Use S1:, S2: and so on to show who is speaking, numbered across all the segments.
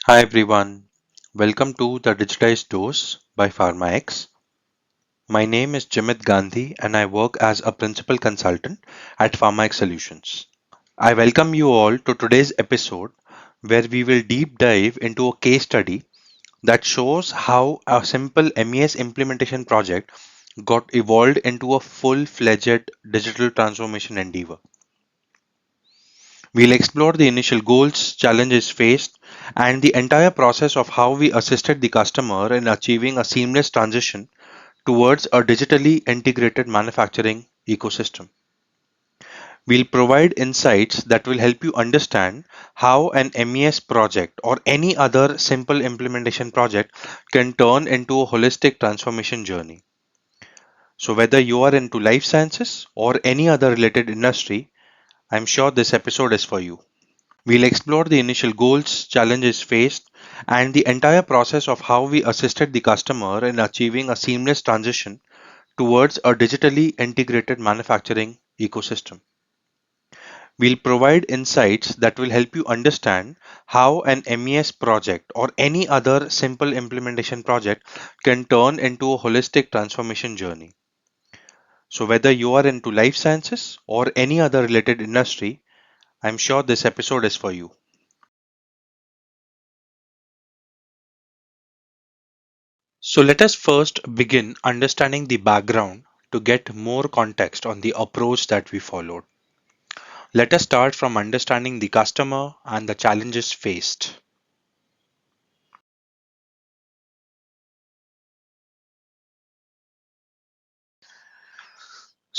S1: Hi everyone, welcome to the Digitized Doze by PharmaX. My name is Jimit Gandhi and I work as a principal consultant at PharmaX Solutions. I welcome you all to today's episode where we will deep dive into a case study that shows how a simple MES implementation project got evolved into a full-fledged digital transformation endeavor. We'll explore the initial goals, challenges faced, and the entire process of how we assisted the customer in achieving a seamless transition towards a digitally integrated manufacturing ecosystem. We'll provide insights that will help you understand how an MES project or any other simple implementation project can turn into a holistic transformation journey. So, whether you are into life sciences or any other related industry, I'm sure this episode is for you. We'll explore the initial goals, challenges faced, and the entire process of how we assisted the customer in achieving a seamless transition towards a digitally integrated manufacturing ecosystem. We'll provide insights that will help you understand how an MES project or any other simple implementation project can turn into a holistic transformation journey. So, whether you are into life sciences or any other related industry, I'm sure this episode is for you. So let us first begin understanding the background to get more context on the approach that we followed. Let us start from understanding the customer and the challenges faced.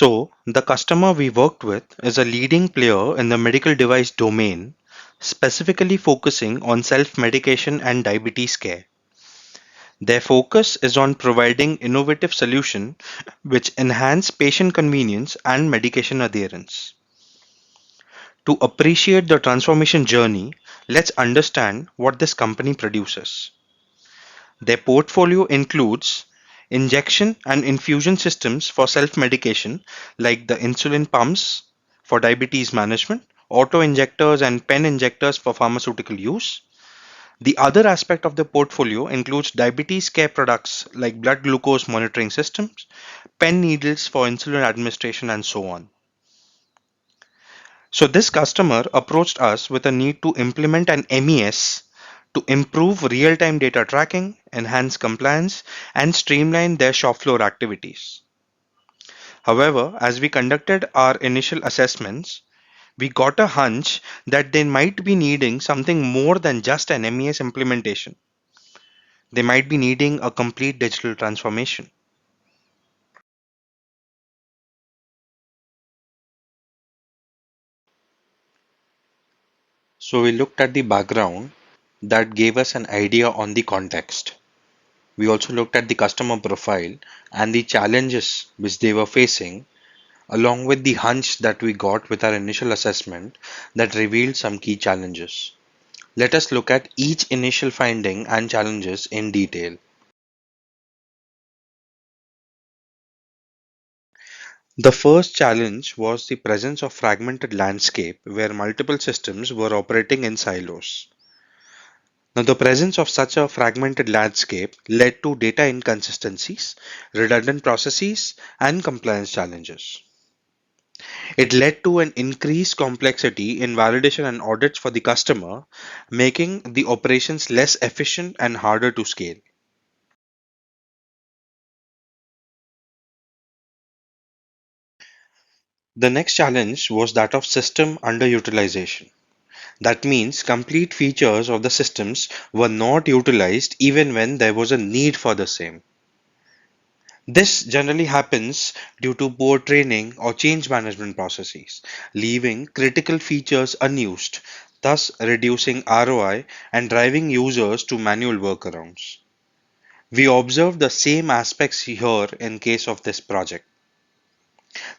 S1: So, the customer we worked with is a leading player in the medical device domain, specifically focusing on self medication and diabetes care. Their focus is on providing innovative solutions which enhance patient convenience and medication adherence. To appreciate the transformation journey, let's understand what this company produces. Their portfolio includes injection and infusion systems for self medication, like the insulin pumps for diabetes management, auto injectors, and pen injectors for pharmaceutical use. The other aspect of the portfolio includes diabetes care products like blood glucose monitoring systems, pen needles for insulin administration, and so on. So this customer approached us with a need to implement an MES to improve real-time data tracking, enhance compliance, and streamline their shop floor activities. However, as we conducted our initial assessments, we got a hunch that they might be needing something more than just an MES implementation. They might be needing a complete digital transformation. So we looked at the background that gave us an idea on the context. We also looked at the customer profile and the challenges which they were facing, along with the hunch that we got with our initial assessment that revealed some key challenges. Let us look at each initial finding and challenges in detail. The first challenge was the presence of fragmented landscape where multiple systems were operating in silos. Now, the presence of such a fragmented landscape led to data inconsistencies, redundant processes, and compliance challenges. It led to an increased complexity in validation and audits for the customer, making the operations less efficient and harder to scale. The next challenge was that of system underutilization. That means complete features of the systems were not utilized even when there was a need for the same. This generally happens due to poor training or change management processes, leaving critical features unused, thus reducing ROI and driving users to manual workarounds. We observe the same aspects here in case of this project.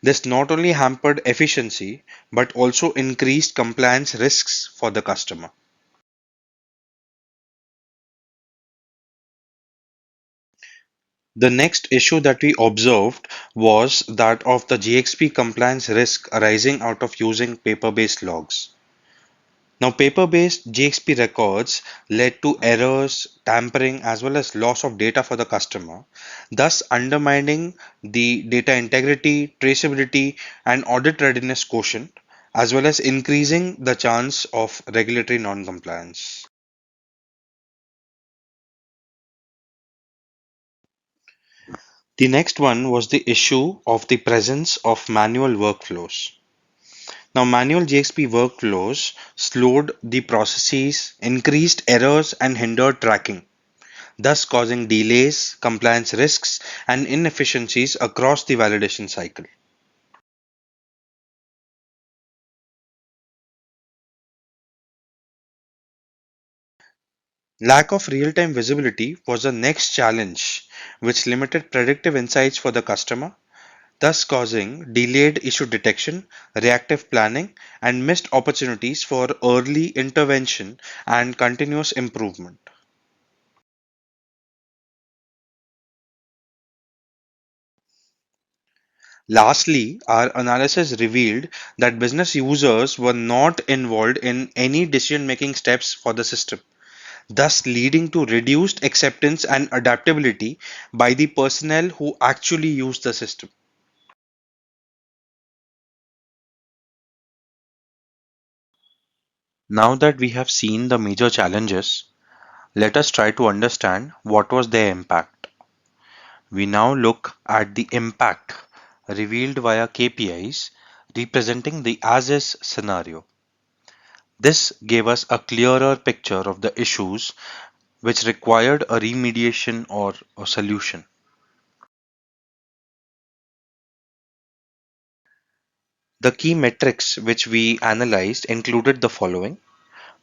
S1: This not only hampered efficiency but also increased compliance risks for the customer. The next issue that we observed was that of the GXP compliance risk arising out of using paper based logs. Now, paper-based GXP records led to errors, tampering, as well as loss of data for the customer, thus undermining the data integrity, traceability, and audit readiness quotient, as well as increasing the chance of regulatory non-compliance. The next one was the issue of the presence of manual workflows. Now, manual GXP workflows slowed the processes, increased errors, and hindered tracking, thus causing delays, compliance risks, and inefficiencies across the validation cycle. Lack of real time visibility was the next challenge, which limited predictive insights for the customer, thus causing delayed issue detection, reactive planning, and missed opportunities for early intervention and continuous improvement. Lastly, our analysis revealed that business users were not involved in any decision making steps for the system, thus leading to reduced acceptance and adaptability by the personnel who actually use the system. Now that we have seen the major challenges, let us try to understand what was their impact. We now look at the impact revealed via KPIs representing the as is scenario. This gave us a clearer picture of the issues which required a remediation or a solution. The key metrics which we analyzed included the following.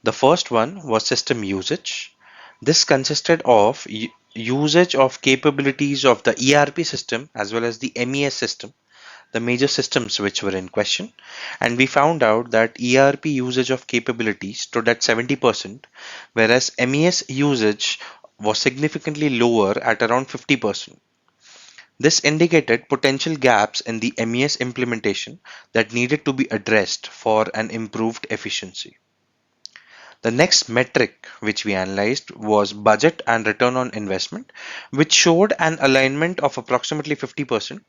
S1: The first one was system usage. This consisted of usage of capabilities of the ERP system as well as the MES system, the major systems which were in question. And we found out that ERP usage of capabilities stood at 70%, whereas MES usage was significantly lower at around 50%. This indicated potential gaps in the MES implementation that needed to be addressed for an improved efficiency. The next metric which we analyzed was budget and return on investment, which showed an alignment of approximately 50%.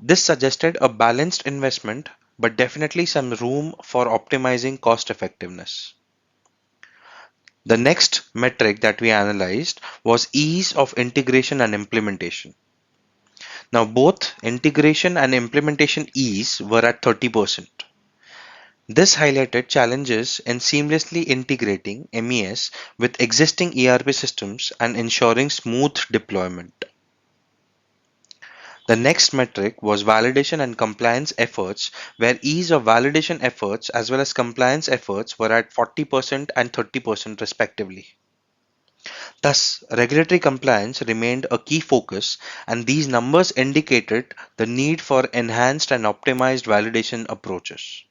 S1: This suggested a balanced investment, but definitely some room for optimizing cost effectiveness. The next metric that we analyzed was ease of integration and implementation. Now, both integration and implementation ease were at 30%. This highlighted challenges in seamlessly integrating MES with existing ERP systems and ensuring smooth deployment. The next metric was validation and compliance efforts, where ease of validation efforts as well as compliance efforts were at 40% and 30% respectively. Thus, regulatory compliance remained a key focus, and these numbers indicated the need for enhanced and optimized validation approaches.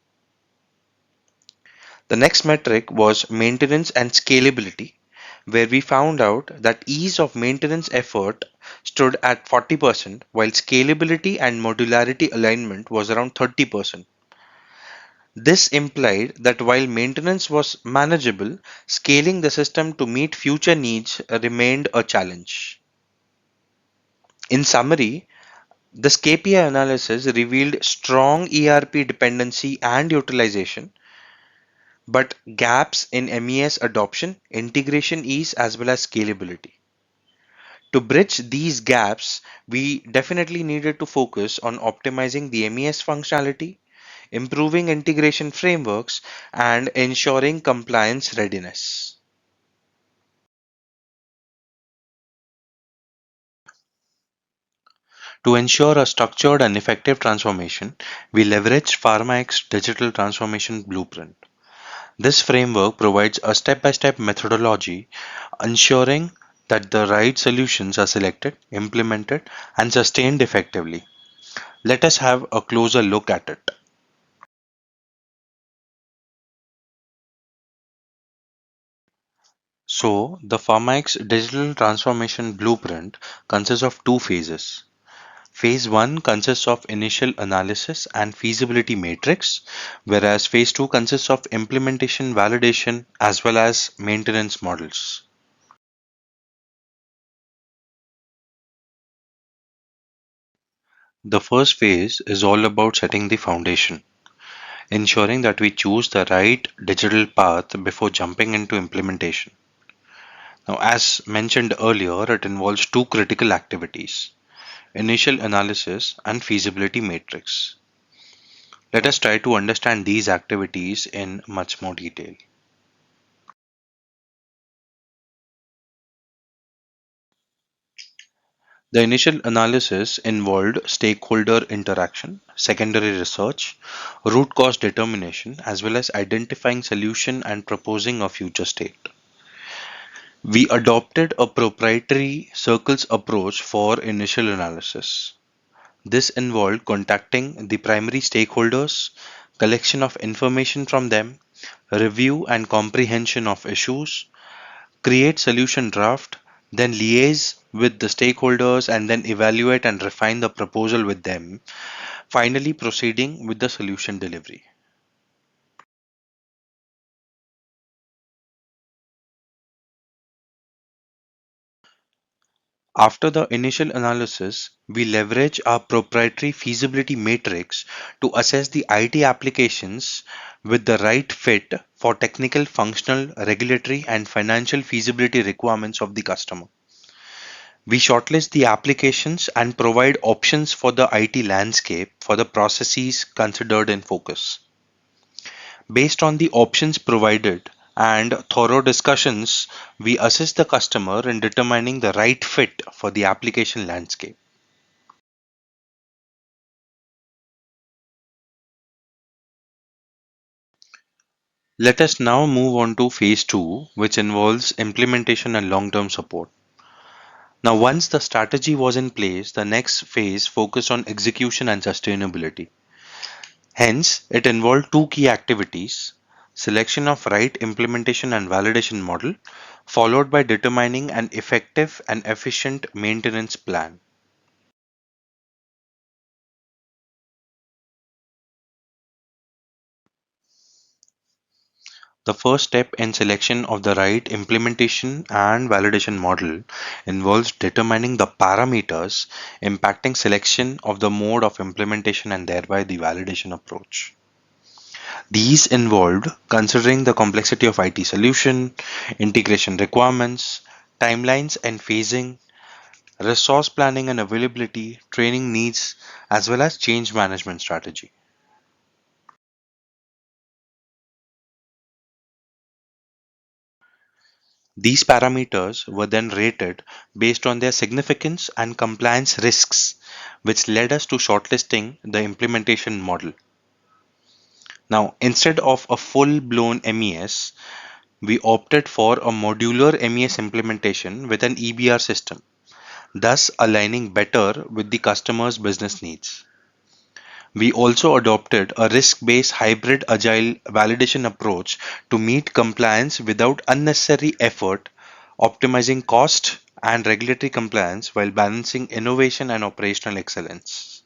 S1: The next metric was maintenance and scalability, where we found out that ease of maintenance effort stood at 40%, while scalability and modularity alignment was around 30%. This implied that while maintenance was manageable, scaling the system to meet future needs remained a challenge. In summary, this KPI analysis revealed strong ERP dependency and utilization, but gaps in MES adoption, integration ease, as well as scalability. To bridge these gaps, we definitely needed to focus on optimizing the MES functionality, improving integration frameworks, and ensuring compliance readiness. To ensure a structured and effective transformation, we leveraged PharmaX Digital Transformation Blueprint. This framework provides a step by step methodology ensuring that the right solutions are selected, implemented, and sustained effectively. Let us have a closer look at it. So, the PharmaX Digital Transformation Blueprint consists of two phases. Phase 1 consists of initial analysis and feasibility matrix, whereas Phase 2 consists of implementation, validation, as well as maintenance models. The first phase is all about setting the foundation, ensuring that we choose the right digital path before jumping into implementation. Now, as mentioned earlier, it involves two critical activities: initial analysis and feasibility matrix. Let us try to understand these activities in much more detail. The initial analysis involved stakeholder interaction, secondary research, root cause determination, as well as identifying solution and proposing a future state. We adopted a proprietary circles approach for initial analysis. This involved contacting the primary stakeholders, collection of information from them, review and comprehension of issues, create solution draft, then liaise with the stakeholders and then evaluate and refine the proposal with them, finally proceeding with the solution delivery. After the initial analysis, we leverage our proprietary feasibility matrix to assess the IT applications with the right fit for technical, functional, regulatory, and financial feasibility requirements of the customer. We shortlist the applications and provide options for the IT landscape for the processes considered in focus. Based on the options provided and thorough discussions, we assist the customer in determining the right fit for the application landscape. Let us now move on to phase 2, which involves implementation and long term support. Now, once the strategy was in place, the next phase focused on execution and sustainability. Hence, it involved two key activities: selection of right implementation and validation model, followed by determining an effective and efficient maintenance plan. The first step in selection of the right implementation and validation model involves determining the parameters impacting selection of the mode of implementation and thereby the validation approach. These involved considering the complexity of IT solution, integration requirements, timelines and phasing, resource planning and availability, training needs, as well as change management strategy. These parameters were then rated based on their significance and compliance risks, which led us to shortlisting the implementation model. Now, instead of a full blown MES, we opted for a modular MES implementation with an EBR system, thus aligning better with the customer's business needs. We also adopted a risk based hybrid agile validation approach to meet compliance without unnecessary effort, optimizing cost and regulatory compliance while balancing innovation and operational excellence.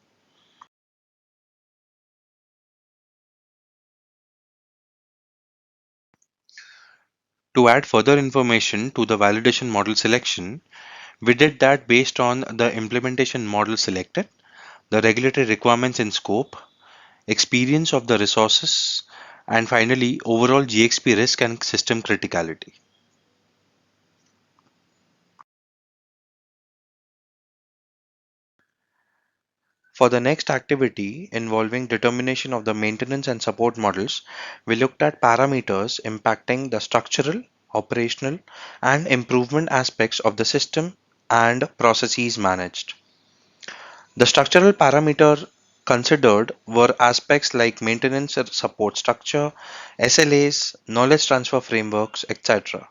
S1: To add further information to the validation model selection, we did that based on the implementation model selected, the regulatory requirements in scope, experience of the resources, and finally, overall GXP risk and system criticality. For the next activity involving determination of the maintenance and support models, we looked at parameters impacting the structural, operational, and improvement aspects of the system and processes managed. The structural parameter considered were aspects like maintenance and support structure, SLAs, knowledge transfer frameworks, etc.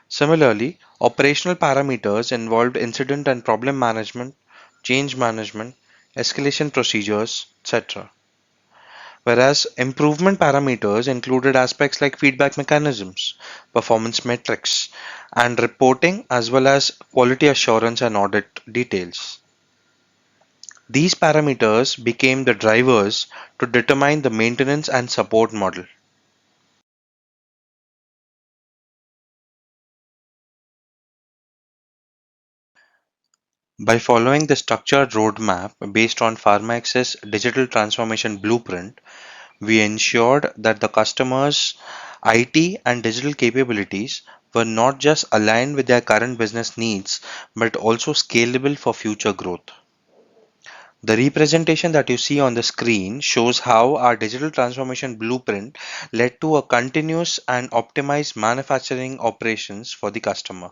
S1: Similarly, operational parameters involved incident and problem management, change management, escalation procedures, etc. Whereas improvement parameters included aspects like feedback mechanisms, performance metrics, and reporting, as well as quality assurance and audit details. These parameters became the drivers to determine the maintenance and support model. By following the structured roadmap based on PharmaX's digital transformation blueprint, we ensured that the customer's IT and digital capabilities were not just aligned with their current business needs but also scalable for future growth. The representation that you see on the screen shows how our digital transformation blueprint led to a continuous and optimized manufacturing operations for the customer.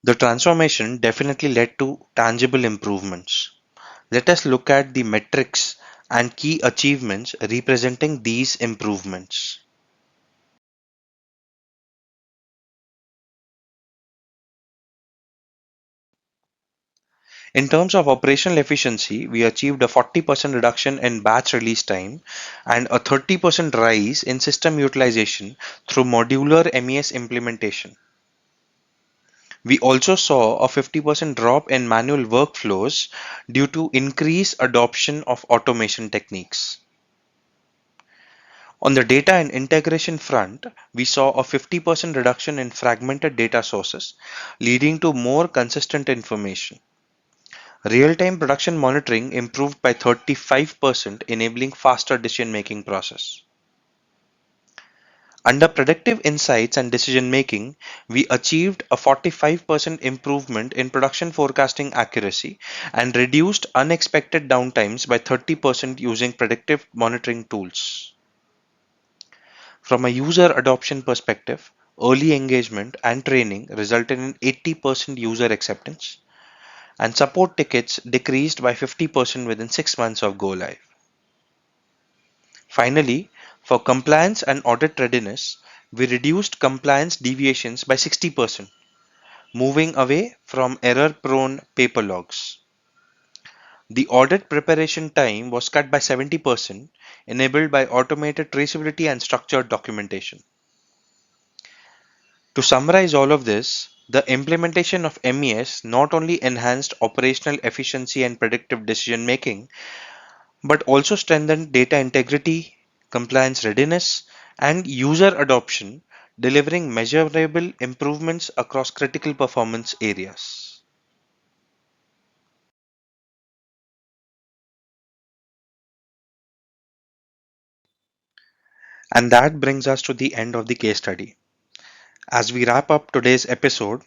S1: The transformation definitely led to tangible improvements. Let us look at the metrics and key achievements representing these improvements. In terms of operational efficiency, we achieved a 40% reduction in batch release time and a 30% rise in system utilization through modular MES implementation. We also saw a 50% drop in manual workflows due to increased adoption of automation techniques. On the data and integration front, we saw a 50% reduction in fragmented data sources, leading to more consistent information. Real-time production monitoring improved by 35%, enabling faster decision-making process. Under predictive insights and decision making, we achieved a 45% improvement in production forecasting accuracy and reduced unexpected downtimes by 30% using predictive monitoring tools. From a user adoption perspective, early engagement and training resulted in 80% user acceptance, and support tickets decreased by 50% within 6 months of go live. Finally, for compliance and audit readiness, we reduced compliance deviations by 60%, moving away from error-prone paper logs. The audit preparation time was cut by 70%, enabled by automated traceability and structured documentation. To summarize all of this, the implementation of MES not only enhanced operational efficiency and predictive decision making, but also strengthened data integrity, compliance readiness, and user adoption, delivering measurable improvements across critical performance areas. And that brings us to the end of the case study. As we wrap up today's episode,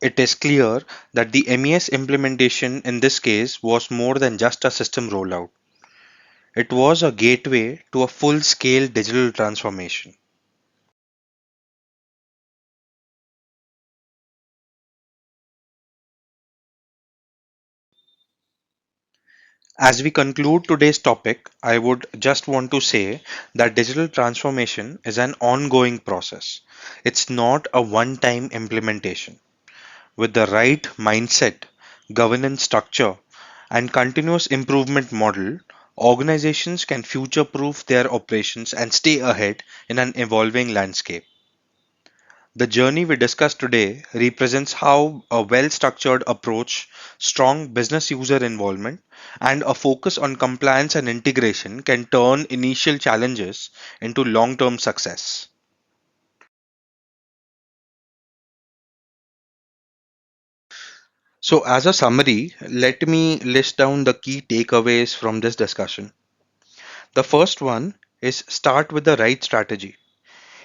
S1: it is clear that the MES implementation in this case was more than just a system rollout. It was a gateway to a full scale digital transformation. As we conclude today's topic, I would just want to say that digital transformation is an ongoing process. It's not a one time implementation. With the right mindset, governance structure, and continuous improvement model, organizations can future proof their operations and stay ahead in an evolving landscape. The journey we discussed today represents how a well structured approach, strong business user involvement, and a focus on compliance and integration can turn initial challenges into long term success. So, as a summary, let me list down the key takeaways from this discussion. The first one is start with the right strategy.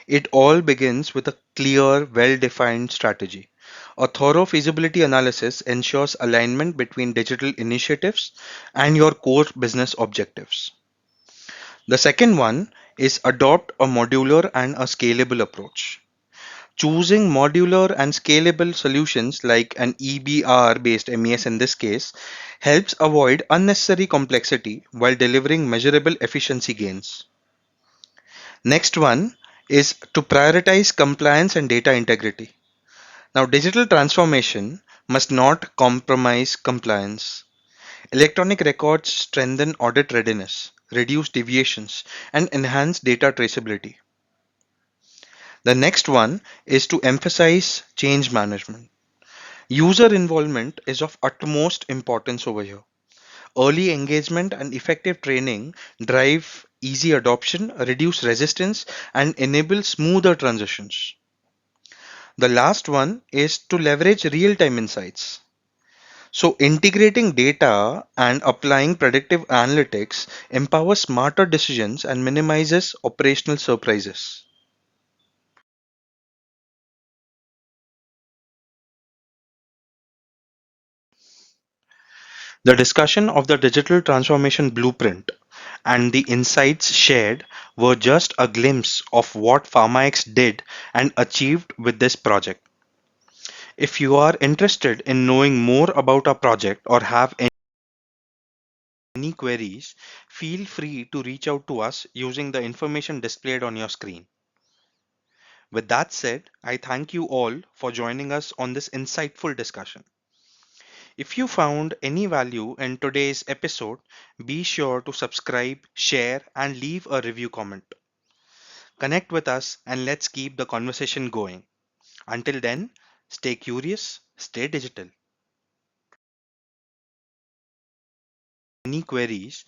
S1: It all begins with a clear, well defined strategy. A thorough feasibility analysis ensures alignment between digital initiatives and your core business objectives. The second one is adopt a modular and a scalable approach. Choosing modular and scalable solutions like an EBR based MES in this case helps avoid unnecessary complexity while delivering measurable efficiency gains. Next one is to prioritize compliance and data integrity. Now, digital transformation must not compromise compliance. Electronic records strengthen audit readiness, reduce deviations, and enhance data traceability. The next one is to emphasize change management. User involvement is of utmost importance over here. Early engagement and effective training drive easy adoption, reduce resistance, and enable smoother transitions. The last one is to leverage real time insights. So, integrating data and applying predictive analytics empowers smarter decisions and minimizes operational surprises. The discussion of the digital transformation blueprint and the insights shared were just a glimpse of what PharmaX did and achieved with this project. If you are interested in knowing more about our project or have any queries, feel free to reach out to us using the information displayed on your screen. With that said, I thank you all for joining us on this insightful discussion. If you found any value in today's episode, be sure to subscribe, share, and leave a review comment. Connect with us and let's keep the conversation going. Until then, stay curious, stay digital. Any queries,